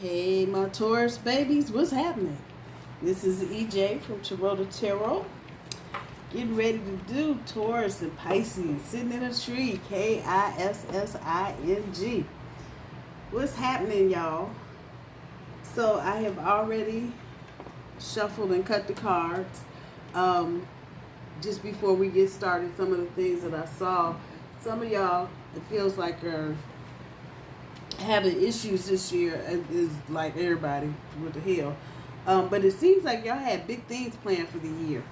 Hey, my Taurus babies, what's happening? This is EJ from Taurota Tarot. Getting ready to do Taurus and Pisces, sitting in a tree, Kissing. What's happening, y'all? So I have already shuffled and cut the cards. Just before we get started, some of the things that I saw, some of y'all, it feels like are having issues this year, is like everybody, what the hell. But it seems like y'all had big things planned for the year.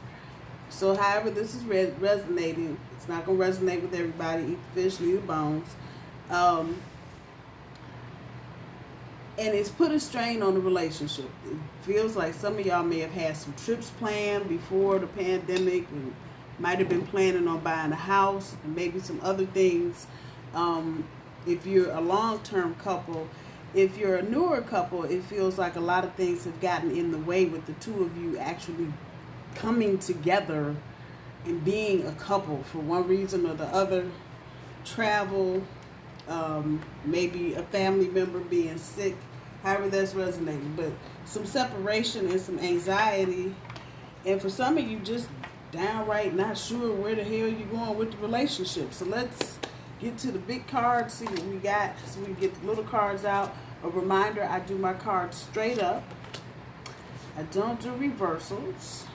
So however this is resonating, it's not going to resonate with everybody. Eat the fish, leave the bones. And it's put a strain on the relationship. It feels like some of y'all may have had some trips planned before the pandemic and might have been planning on buying a house and maybe some other things. If you're a long-term couple, if you're a newer couple, it feels like a lot of things have gotten in the way with the two of you actually coming together and being a couple for one reason or the other. Travel, maybe a family member being sick, however that's resonating. But some separation and some anxiety. And for some of you, just downright not sure where the hell you're going with the relationship. So let's get to the big cards, see what we got, so we can get the little cards out. A reminder, I do my cards straight up. I don't do reversals.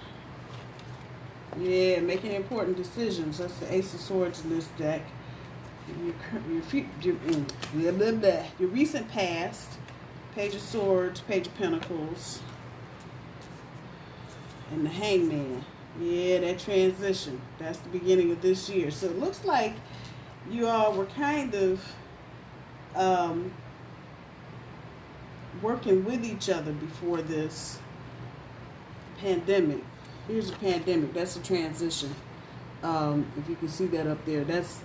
Yeah, making important decisions. That's the Ace of Swords in this deck. Your recent past, Page of Swords, Page of Pentacles, and the Hangman. Yeah, that transition. That's the beginning of this year. So it looks like you all were kind of working with each other before this pandemic. Here's a pandemic. That's a transition. If you can see that up there, that's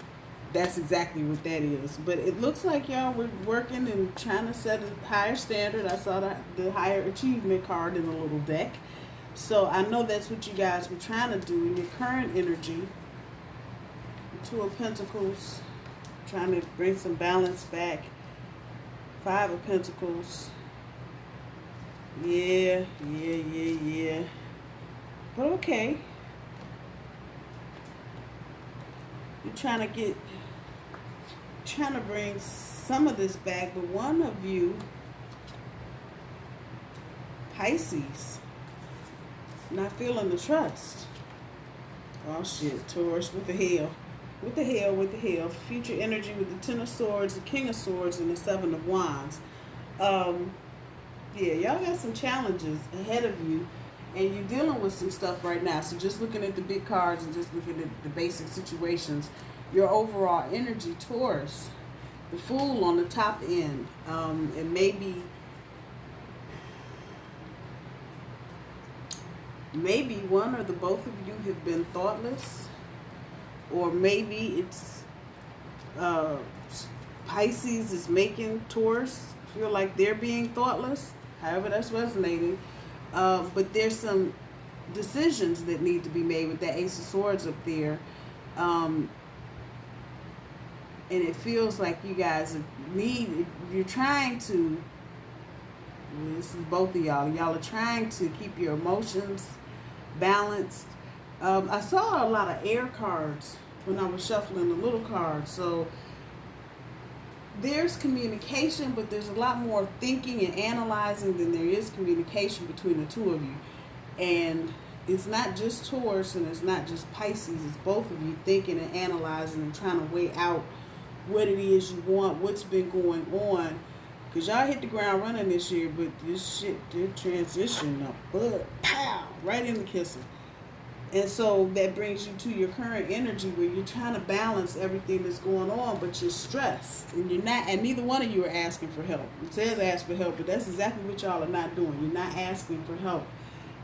exactly what that is. But it looks like y'all were working and trying to set a higher standard. I saw the higher achievement card in the little deck. So I know that's what you guys were trying to do in your current energy. Two of Pentacles, trying to bring some balance back. Five of Pentacles. Yeah. But okay. You're trying to bring some of this back, but one of you, Pisces, not feeling the trust. Oh shit, Taurus, what the hell? What the hell? Future energy with the Ten of Swords, the King of Swords, and the Seven of Wands. Yeah, y'all got some challenges ahead of you, and you're dealing with some stuff right now. So just looking at the big cards and just looking at the basic situations, your overall energy, Taurus, the Fool on the top end, and maybe one or the both of you have been thoughtless. Or maybe it's Pisces is making Taurus feel like they're being thoughtless. However that's resonating. But there's some decisions that need to be made with that Ace of Swords up there. And it feels like you guys you're trying to, this is both of y'all. Y'all are trying to keep your emotions balanced. I saw a lot of air cards when I was shuffling the little cards. So there's communication, but there's a lot more thinking and analyzing than there is communication between the two of you. And it's not just Taurus and it's not just Pisces. It's both of you thinking and analyzing and trying to weigh out what it is you want, what's been going on. Because y'all hit the ground running this year, but this shit did transition up. But pow! Right in the kissing. And so that brings you to your current energy where you're trying to balance everything that's going on, but you're stressed. And you're not, and neither one of you are asking for help. It says ask for help, but that's exactly what y'all are not doing. You're not asking for help.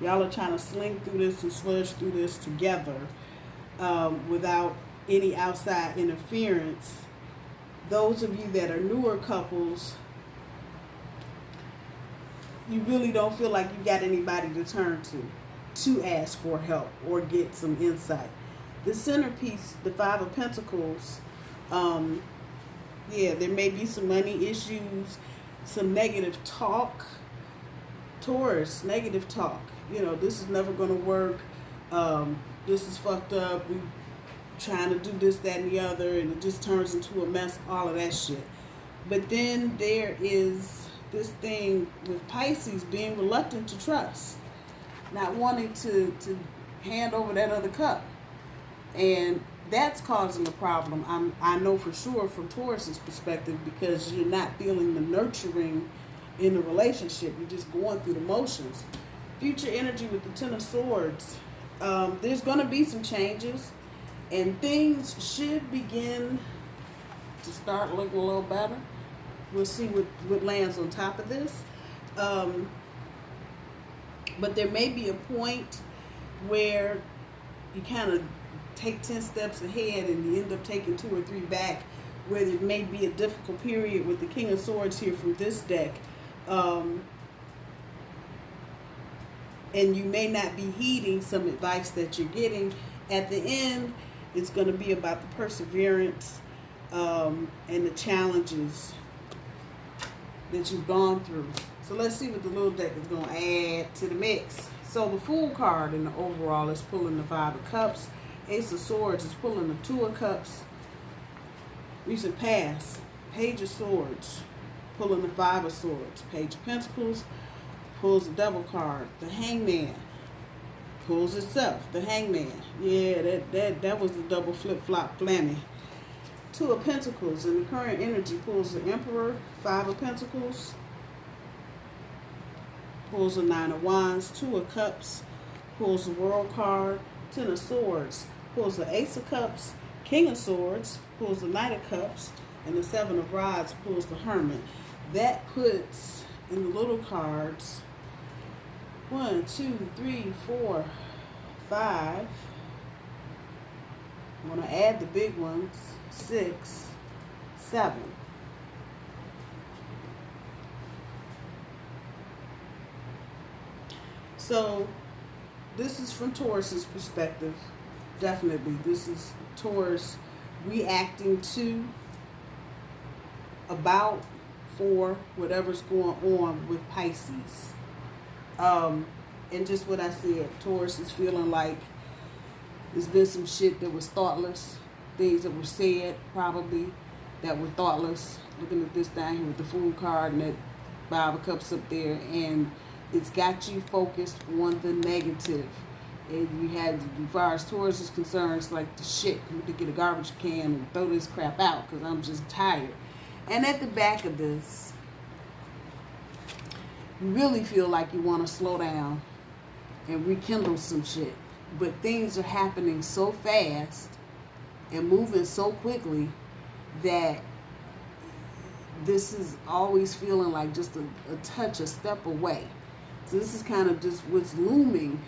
Y'all are trying to sling through this and sludge through this together without any outside interference. Those of you that are newer couples, you really don't feel like you got anybody to turn to ask for help or get some insight. The centerpiece, the Five of Pentacles, yeah, there may be some money issues. some negative talk. Taurus, negative talk. You know, this is never going to work. This is fucked up. We trying to do this, that, and the other, and it just turns into a mess, all of that shit. But then there is this thing with Pisces being reluctant to trust, not wanting to hand over that other cup. And that's causing a problem. I know for sure from Taurus's perspective, because you're not feeling the nurturing in the relationship. You're just going through the motions. Future energy with the Ten of Swords. There's going to be some changes, and things should begin to start looking a little better. We'll see what lands on top of this. But there may be a point where you kind of take 10 steps ahead and you end up taking 2 or 3 back, where there may be a difficult period with the King of Swords here from this deck. And you may not be heeding some advice that you're getting. At the end, it's going to be about the perseverance and the challenges that you've gone through. So let's see what the little deck is going to add to the mix. So the Fool card in the overall is pulling the 5 of Cups. Ace of Swords is pulling the 2 of Cups. Recent past, Page of Swords, pulling the 5 of Swords. Page of Pentacles pulls the Devil card. The Hangman pulls itself. The Hangman. Yeah, that was the double flip-flop flammy. 2 of Pentacles in the current energy pulls the Emperor. 5 of Pentacles pulls the 9 of Wands. 2 of Cups pulls the World card. 10 of Swords pulls the Ace of Cups. King of Swords pulls the Knight of Cups. And the 7 of Rods pulls the Hermit. That puts in the little cards 1, 2, 3, 4, 5. I'm going to add the big ones. 6, 7. So this is from Taurus's perspective. Definitely. This is Taurus reacting to, about, for whatever's going on with Pisces. And just what I said, Taurus is feeling like there's been some shit that was thoughtless. Things that were said, probably, that were thoughtless. Looking at this down here with the Fool card and that 5 of Cups up there. And it's got you focused on the negative. And you had, as far as Taurus is concerned, it's like the shit. You need to get a garbage can and throw this crap out because I'm just tired. And at the back of this, you really feel like you want to slow down and rekindle some shit. But things are happening so fast and moving so quickly that this is always feeling like just a touch, a step away. So this is kind of just what's looming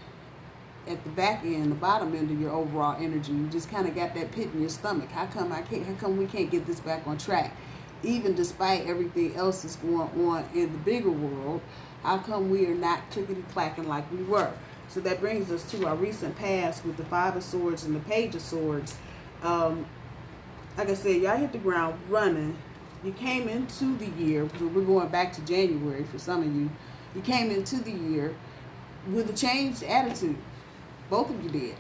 at the back end, the bottom end of your overall energy. You just kind of got that pit in your stomach. How come we can't get this back on track? Even despite everything else that's going on in the bigger world, how come we are not clickety-clacking like we were? So that brings us to our recent past with the 5 of Swords and the Page of Swords. Like I said, y'all hit the ground running. You came into the year, we're going back to January for some of you. You came into the year with a changed attitude. Both of you did.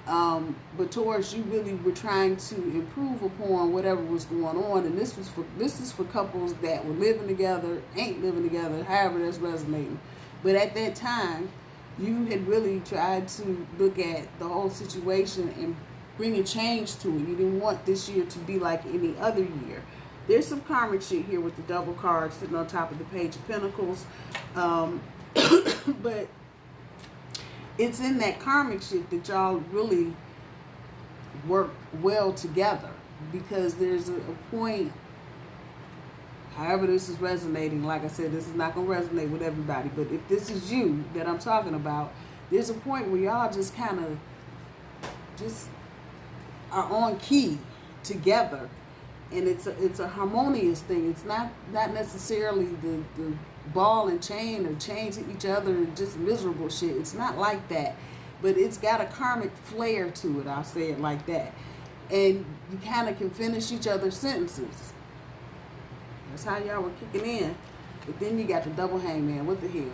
But Taurus, you really were trying to improve upon whatever was going on. And this is for couples that were living together, ain't living together, however that's resonating. But at that time, you had really tried to look at the whole situation and bring a change to it. You didn't want this year to be like any other year. There's some karmic shit here with the double card sitting on top of the Page of Pentacles. But it's in that karmic shit that y'all really work well together. Because there's a point, however this is resonating, like I said, this is not going to resonate with everybody. But if this is you that I'm talking about, there's a point where y'all just kind of just are on key together. And it's a harmonious thing. It's not necessarily the ball and chain or changing each other and just miserable shit. It's not like that. But it's got a karmic flair to it. I'll say it like that. And you kind of can finish each other's sentences. That's how y'all were kicking in. But then you got the double hangman. What the hell?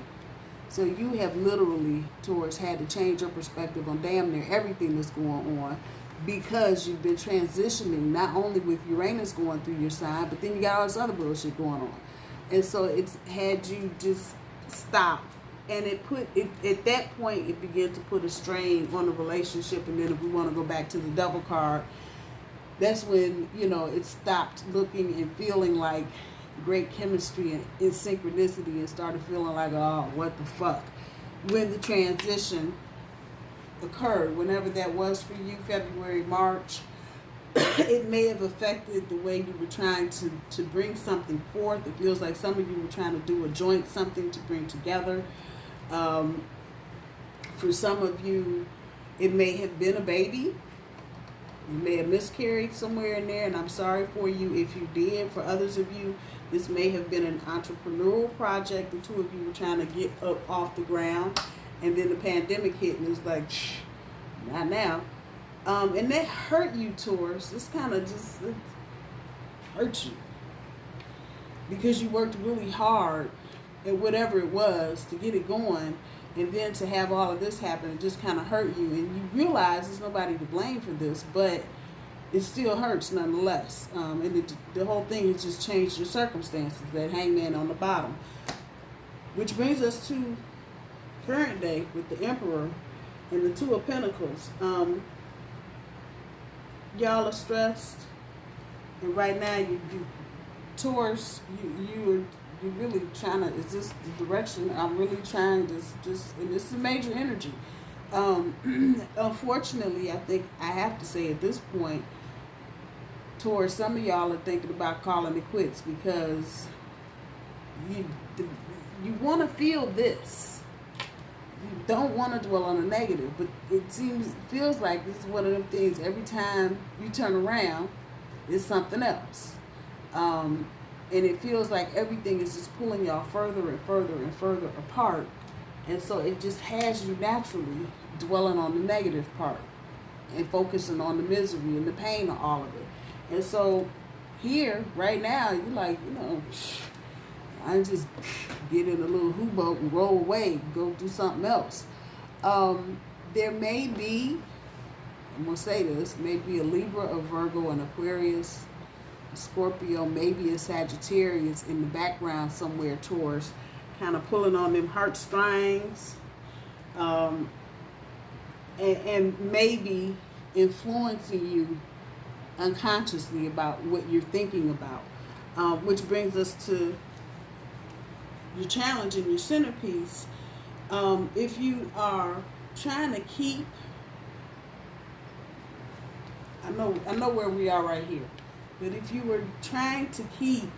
So you have literally, Taurus, had to change your perspective on damn near everything that's going on, because you've been transitioning not only with Uranus going through your sign, but then you got all this other bullshit going on. And so it's had you just stop. And at that point, it began to put a strain on the relationship. And then if we want to go back to the Devil card, that's when, it stopped looking and feeling like great chemistry and synchronicity, and started feeling like, oh, what the fuck. When the transition occurred, whenever that was for you, February, March, it may have affected the way you were trying to bring something forth. It feels like some of you were trying to do a joint something to bring together. For some of you, it may have been a baby. You may have miscarried somewhere in there, and I'm sorry for you if you did. For others of you, this may have been an entrepreneurial project. The two of you were trying to get up off the ground, and then the pandemic hit, and it's like, not now. And that hurt you, Taurus. This kind of just hurt you, because you worked really hard at whatever it was to get it going, and then to have all of this happen, it just kind of hurt you, and you realize there's nobody to blame for this, but it still hurts nonetheless. And the whole thing has just changed your circumstances, that hangman on the bottom. Which brings us to current day with the Emperor and the Two of Pentacles. Y'all are stressed, and right now you Taurus, you're really trying to, is this the direction I'm really trying to just, and this is major energy. Unfortunately, I think I have to say at this point, Taurus, some of y'all are thinking about calling it quits, because you want to feel this. You don't want to dwell on the negative, but it feels like this is one of them things. Every time you turn around, it's something else. And it feels like everything is just pulling y'all further and further and further apart. And so it just has you naturally dwelling on the negative part and focusing on the misery and the pain of all of it. And so here, right now, you're like, I just get in a little hoop boat and roll away, go do something else. There may be, I'm going to say this, maybe a Libra, a Virgo, an Aquarius, a Scorpio, maybe a Sagittarius in the background somewhere, Taurus, kind of pulling on them heartstrings, and maybe influencing you unconsciously about what you're thinking about, which brings us to your challenge and your centerpiece. If you are trying to keep, I know where we are right here, but if you were trying to keep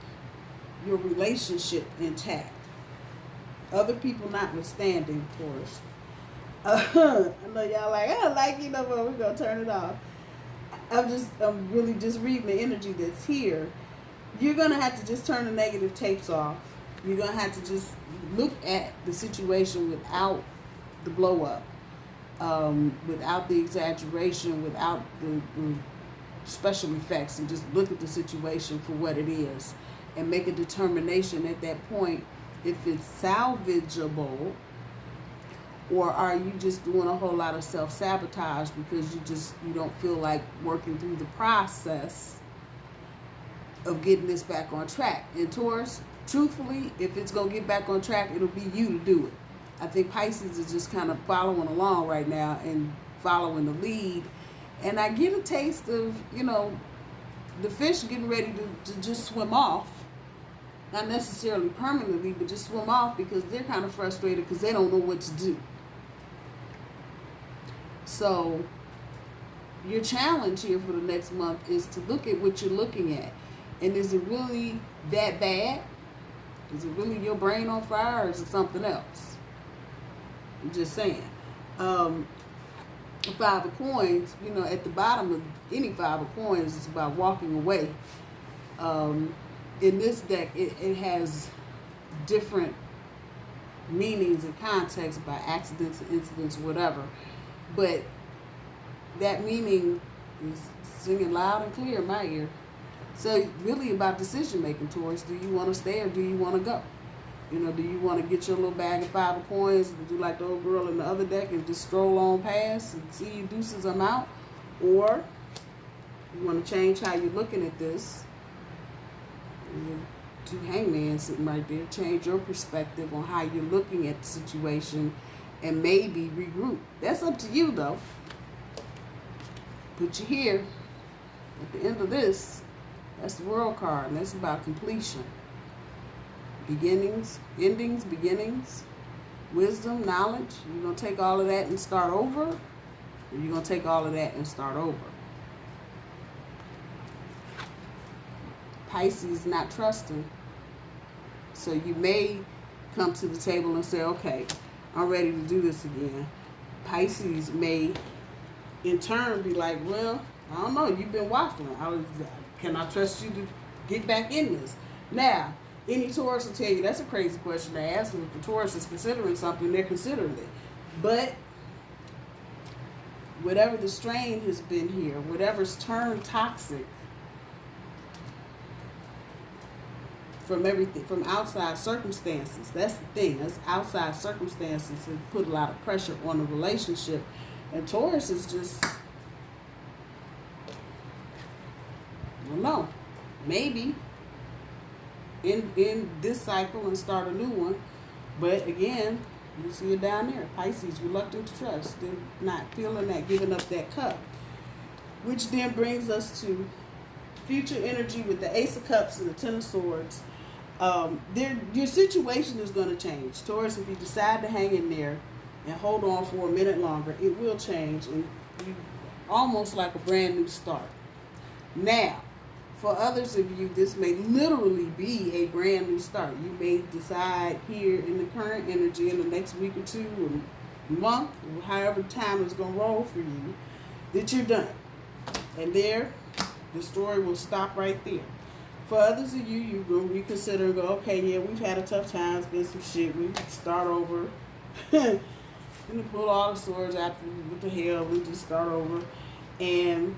your relationship intact, other people notwithstanding, Taurus, I know y'all like, I don't like you no more, we're going to turn it off. I'm really just reading the energy that's here. You're going to have to just turn the negative tapes off. You're going to have to just look at the situation without the blow up, without the exaggeration, without the special effects, and just look at the situation for what it is and make a determination at that point if it's salvageable, or are you just doing a whole lot of self-sabotage because you don't feel like working through the process of getting this back on track. And Taurus, truthfully, if it's going to get back on track, it'll be you to do it. I think Pisces is just kind of following along right now and following the lead. And I get a taste of, the fish getting ready to just swim off. Not necessarily permanently, but just swim off because they're kind of frustrated because they don't know what to do. So your challenge here for the next month is to look at what you're looking at. And is it really that bad? Is it really your brain on fire, or is it something else? I'm just saying. Five of coins, at the bottom of any five of coins, it's about walking away. In this deck, it has different meanings and contexts by accidents and incidents, whatever. But that meaning is singing loud and clear in my ear. So really about decision making, Taurus. Do you want to stay or do you want to go? You know, do you want to get your little bag of 5 of coins and do like the old girl in the other deck and just stroll on past and see you deuces them out? Or you want to change how you're looking at this? Two hangmen sitting right there. Change your perspective on how you're looking at the situation and maybe regroup. That's up to you, though. Put you here. At the end of this, that's the World card, and that's about completion. Beginnings, endings, beginnings, wisdom, knowledge. You're going to take all of that and start over, or you're going to take all of that and start over. Pisces not trusting. So you may come to the table and say, okay, I'm ready to do this again. Pisces may, in turn, be like, well, I don't know, you've been waffling. Can I trust you to get back in this? Now, any Taurus will tell you that's a crazy question to ask. If the Taurus is considering something, they're considering it. But whatever the strain has been here, whatever's turned toxic from everything, from outside circumstances, that's the thing. That's outside circumstances have put a lot of pressure on the relationship. And Taurus is just, I don't know, maybe in this cycle and start a new one. But again, you see it down there. Pisces, reluctant to trust. They're not feeling that, giving up that cup. Which then brings us to future energy with the Ace of Cups and the Ten of Swords. Your situation is going to change. Taurus, if you decide to hang in there and hold on for a minute longer, it will change. And you almost like a brand new start. Now, for others of you, this may literally be a brand new start. You may decide here in the current energy in the next week or two or month, or however time is going to roll for you, that you're done. And there, the story will stop right there. For others of you, you're going to reconsider and go, okay, yeah, we've had a tough time, it's been some shit, we start over. And pull all the swords out, what the hell, we just start over. And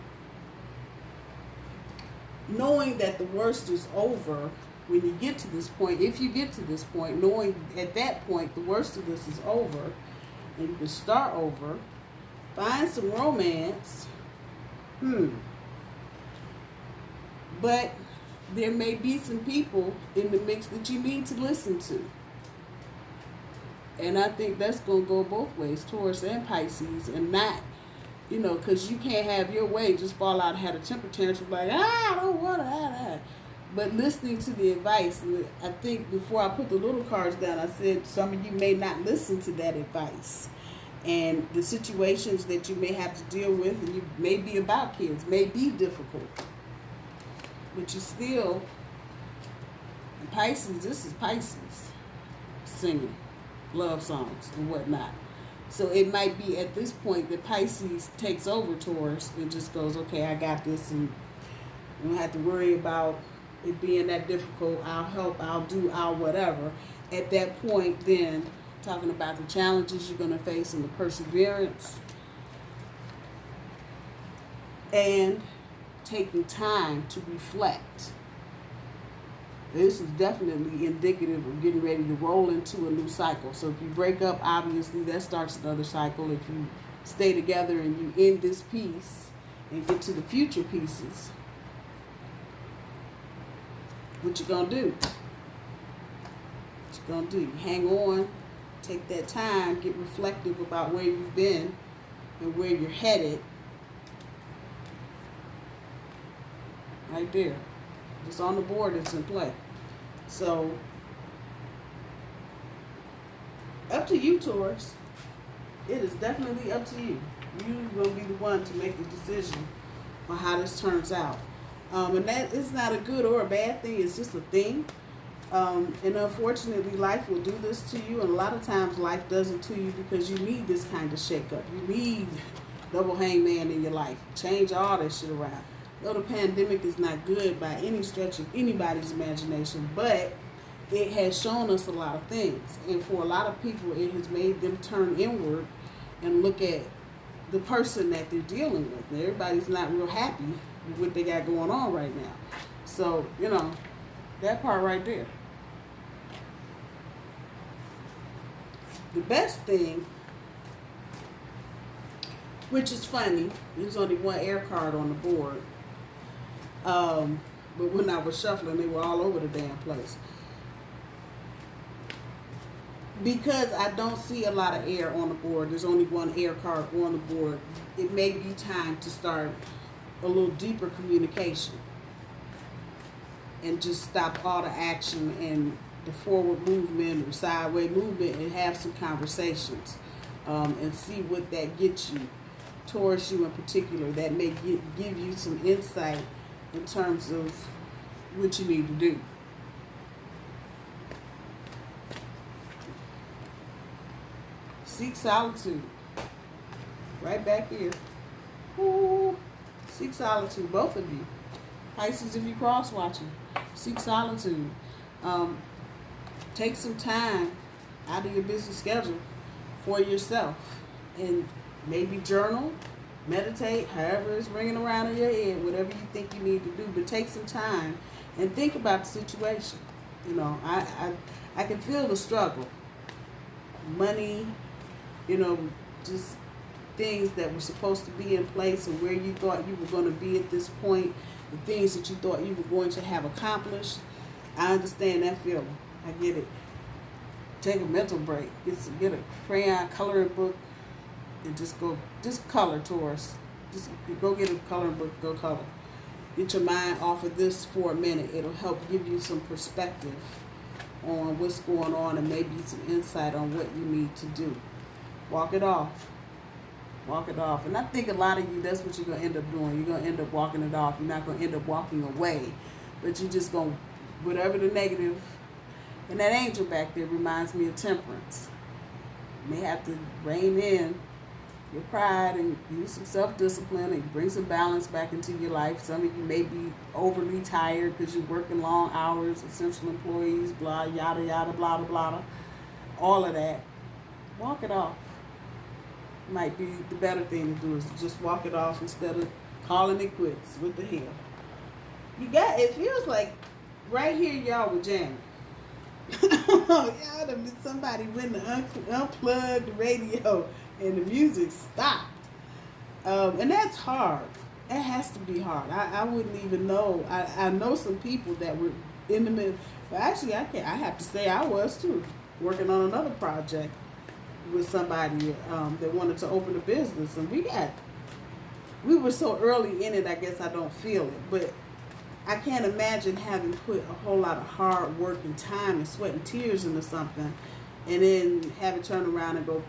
knowing that the worst is over when you get to this point, if you get to this point, knowing at that point the worst of this is over, and you can start over, find some romance. But there may be some people in the mix that you need to listen to. And I think that's going to go both ways, Taurus and Pisces, and not, you know, because you can't have your way, just fall out and have a temper tantrum like, I don't want to have that. But listening to the advice, I think before I put the little cards down, I said some of you may not listen to that advice. And the situations that you may have to deal with, and you may be about kids, may be difficult. But you still, Pisces, this is Pisces singing love songs and whatnot. So it might be at this point that Pisces takes over Taurus and just goes, okay, I got this, and you don't have to worry about it being that difficult. I'll help, I'll do, I'll whatever. At that point, then, talking about the challenges you're going to face and the perseverance and taking time to reflect. This is definitely indicative of getting ready to roll into a new cycle. So if you break up, obviously that starts another cycle. If you stay together and you end this piece and get to the future pieces, what you gonna do? What you gonna do? You hang on, take that time, get reflective about where you've been and where you're headed. Right there. It's on the board, it's in play. So, up to you, Taurus. It is definitely up to you. You're going to be the one to make the decision on how this turns out. And that is not a good or a bad thing. It's just a thing. And unfortunately, life will do this to you. And a lot of times, life does it to you because you need this kind of shakeup. You need double hangman in your life. Change all that shit around. Though the pandemic is not good by any stretch of anybody's imagination, but it has shown us a lot of things. And for a lot of people, it has made them turn inward and look at the person that they're dealing with. And everybody's not real happy with what they got going on right now. So, you know, that part right there. the best thing, which is funny, there's only one air card on the board. But when I was shuffling, they were all over the damn place. Because I don't see a lot of air on the board, there's only one air card on the board, it may be time to start a little deeper communication. And just stop all the action and the forward movement or sideways movement and have some conversations. And see what that gets you. Taurus, you in particular, that may give you some insight in terms of what you need to do. Seek solitude. Right back here. Ooh. Seek solitude, both of you. Pisces, if you cross watching, seek solitude. Take some time out of your busy schedule for yourself. And maybe journal, meditate, however it's ringing around in your head, whatever you think you need to do. But take some time and think about the situation. You know, I can feel the struggle. Money, you know, just things that were supposed to be in place and where you thought you were going to be at this point, the things that you thought you were going to have accomplished. I understand that feeling. I get it. Take a mental break. Get a crayon, coloring book, and just color, Taurus. Just go get a coloring book, go color. Get your mind off of this for a minute. It'll help give you some perspective on what's going on and maybe some insight on what you need to do. Walk it off. Walk it off. And I think a lot of you, that's what you're going to end up doing. You're going to end up walking it off. You're not going to end up walking away. But you're just going to, whatever the negative. And that angel back there reminds me of temperance. You may have to rein in your pride and use some self-discipline and bring some balance back into your life. Some of you may be overly tired because you're working long hours, essential employees, blah, yada, yada, blah, blah, blah. All of that. Walk it off. Might be the better thing to do is just walk it off instead of calling it quits. What the hell? It feels like right here y'all were jamming. Somebody went to unplug the radio and the music stopped. And that's hard. It has to be hard. I wouldn't even know. I know some people that were in the middle. But actually, I have to say I was too. Working on another project with somebody that wanted to open a business. And we were so early in it, I guess I don't feel it. But I can't imagine having put a whole lot of hard work and time and sweat and tears into something and then have it turn around and go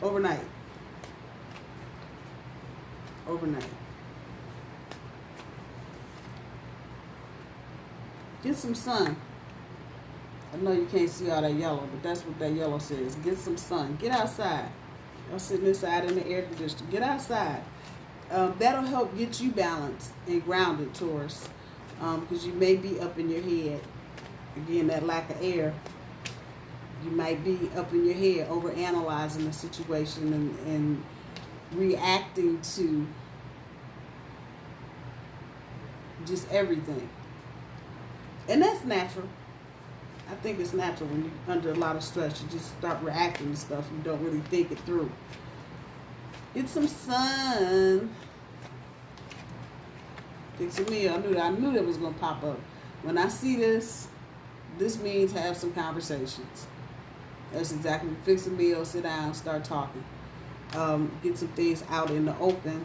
overnight. Get some sun. I know you can't see all that yellow, but that's what that yellow says. Get some sun. Get outside. Y'all sitting inside in the air conditioner. Get outside. That'll help get you balanced and grounded, Taurus, because you may be up in your head. Again, that lack of air. You might be up in your head overanalyzing the situation and reacting to just everything. And that's natural. I think it's natural when you're under a lot of stress. You just start reacting to stuff. You don't really think it through. Get some sun. Fix a meal. I knew that was going to pop up. When I see this means have some conversations. That's exactly. Fix a meal, sit down, start talking. Get some things out in the open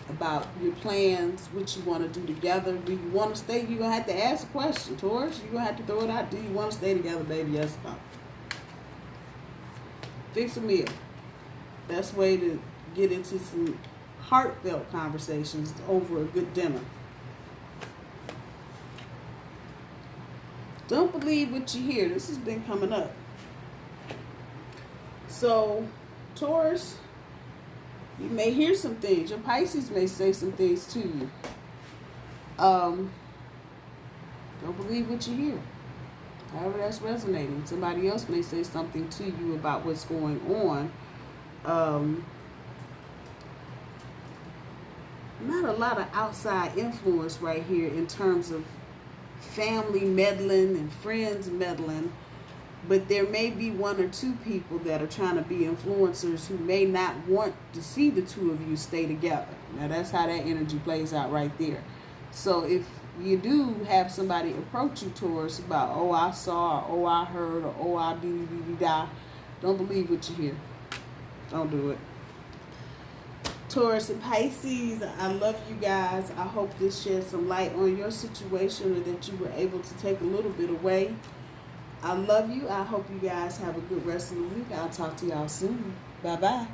about your plans, what you want to do together. Do you want to stay? You're going to have to ask a question, Taurus. You're going to have to throw it out. Do you want to stay together, baby? Yes or no? Fix a meal. Best way to get into some heartfelt conversations over a good dinner. Don't believe what you hear. This has been coming up. So, Taurus, you may hear some things. Your Pisces may say some things to you. Don't believe what you hear. However that's resonating. Somebody else may say something to you about what's going on. Not a lot of outside influence right here in terms of family meddling and friends meddling. But there may be one or two people that are trying to be influencers who may not want to see the two of you stay together. Now, that's how that energy plays out right there. So if you do have somebody approach you, Taurus, about, oh, I saw, or oh, I heard, or oh, I dee-dee-dee-dee-da, don't believe what you hear. Don't do it. Taurus and Pisces, I love you guys. I hope this sheds some light on your situation, or that you were able to take a little bit away. I love you. I hope you guys have a good rest of the week. I'll talk to y'all soon. Bye-bye.